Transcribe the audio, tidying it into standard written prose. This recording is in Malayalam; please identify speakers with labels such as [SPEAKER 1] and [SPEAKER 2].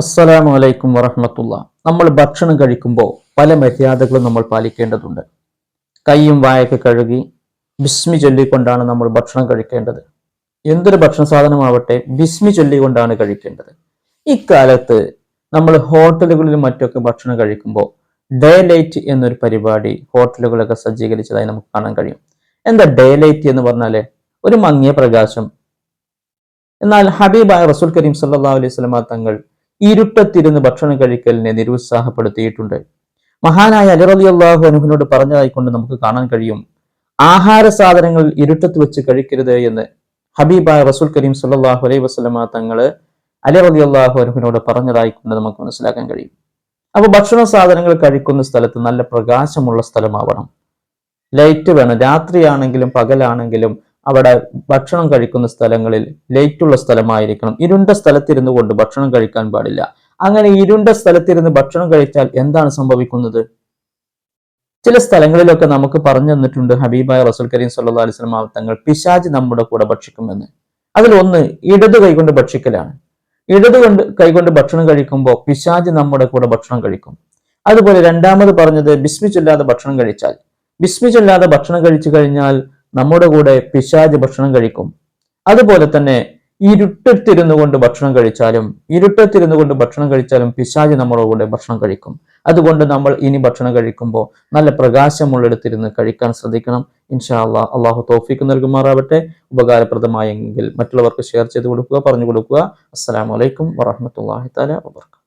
[SPEAKER 1] അസ്സലാമു അലൈക്കും വറഹ്മത്തുള്ളാ. നമ്മൾ ഭക്ഷണം കഴിക്കുമ്പോൾ പല മര്യാദകളും നമ്മൾ പാലിക്കേണ്ടതുണ്ട്. കൈയും വായൊക്കെ കഴുകി ബിസ്മി ചൊല്ലിക്കൊണ്ടാണ് നമ്മൾ ഭക്ഷണം കഴിക്കേണ്ടത്. എന്തൊരു ഭക്ഷണ സാധനമാവട്ടെ ബിസ്മി ചൊല്ലിക്കൊണ്ടാണ് കഴിക്കേണ്ടത്. ഇക്കാലത്ത് നമ്മൾ ഹോട്ടലുകളിലും മറ്റൊക്കെ ഭക്ഷണം കഴിക്കുമ്പോൾ ഡേ ലൈറ്റ് എന്നൊരു പരിപാടി ഹോട്ടലുകളൊക്കെ സജ്ജീകരിച്ചതായി നമുക്ക് കാണാൻ കഴിയും. എന്താ ഡേ ലൈറ്റ് എന്ന് പറഞ്ഞാല്? ഒരു മങ്ങിയ പ്രകാശം. എന്നാൽ ഹബീബായ റസൂൽ കരീം സല്ലല്ലാഹു അലൈഹി വസല്ലമ തങ്ങൾ ഇരുട്ടത്തിരുന്ന് ഭക്ഷണം കഴിക്കലിനെ നിരുത്സാഹപ്പെടുത്തിയിട്ടുണ്ട്. മഹാനായ അലി റളിയല്ലാഹു അൻഹുവിനോട് പറഞ്ഞതായിക്കൊണ്ട് നമുക്ക് കാണാൻ കഴിയും, ആഹാര സാധനങ്ങൾ ഇരുട്ടത്ത് വെച്ച് കഴിക്കരുത് എന്ന് ഹബീബായ റസൂൽ കരീം സല്ലല്ലാഹു അലൈഹി വസല്ലമ തങ്ങള് അലി റളിയല്ലാഹു അൻഹുവിനോട് പറഞ്ഞതായിക്കൊണ്ട് നമുക്ക് മനസ്സിലാക്കാൻ കഴിയും. അപ്പൊ ഭക്ഷണ സാധനങ്ങൾ കഴിക്കുന്ന സ്ഥലത്ത് നല്ല പ്രകാശമുള്ള സ്ഥലമാവണം. ലൈറ്റ് വേണം. രാത്രിയാണെങ്കിലും പകലാണെങ്കിലും അവിടെ ഭക്ഷണം കഴിക്കുന്ന സ്ഥലങ്ങളിൽ ലൈറ്റുള്ള സ്ഥലമായിരിക്കണം. ഇരുണ്ട സ്ഥലത്തിരുന്നു കൊണ്ട് ഭക്ഷണം കഴിക്കാൻ പാടില്ല. അങ്ങനെ ഇരുണ്ട സ്ഥലത്തിരുന്ന് ഭക്ഷണം കഴിച്ചാൽ എന്താണ് സംഭവിക്കുന്നത്? ചില സ്ഥലങ്ങളിലൊക്കെ നമുക്ക് പറഞ്ഞു തന്നിട്ടുണ്ട് ഹബീബായ റസൂൽ കരീം സല്ലല്ലാഹു അലൈഹി വസല്ലം തങ്ങൾ, പിശാച് നമ്മുടെ കൂടെ ഭക്ഷിക്കുമെന്ന്. അതിലൊന്ന് ഇടത് കൈകൊണ്ട് ഭക്ഷിക്കലാണ്. കൈകൊണ്ട് ഭക്ഷണം കഴിക്കുമ്പോൾ പിശാച് നമ്മുടെ കൂടെ ഭക്ഷണം കഴിക്കും. അതുപോലെ രണ്ടാമത് പറഞ്ഞത് ബിസ്മി ചൊല്ലാതെ ഭക്ഷണം കഴിച്ചാൽ, ബിസ്മി ചൊല്ലാതെ ഭക്ഷണം കഴിച്ചു കഴിഞ്ഞാൽ നമ്മുടെ കൂടെ പിശാച് ഭക്ഷണം കഴിക്കും. അതുപോലെ തന്നെ ഇരുട്ടത്തിരുന്നു കൊണ്ട് ഭക്ഷണം കഴിച്ചാലും പിശാച് നമ്മുടെ കൂടെ ഭക്ഷണം കഴിക്കും. അതുകൊണ്ട് നമ്മൾ ഇനി ഭക്ഷണം കഴിക്കുമ്പോൾ നല്ല പ്രകാശമുള്ളിടത്തിരുന്ന് കഴിക്കാൻ ശ്രദ്ധിക്കണം. ഇൻഷാ അല്ലാഹ്, അള്ളാഹു തൗഫീഖ് നൽകുമാറാവട്ടെ. ഉപകാരപ്രദമായെങ്കിൽ മറ്റുള്ളവർക്ക് ഷെയർ ചെയ്ത് കൊടുക്കുക, പറഞ്ഞു കൊടുക്കുക. അസ്സലാമു അലൈക്കും വറഹ്മത്തുള്ളാഹി തആല വബറകാതുഹു.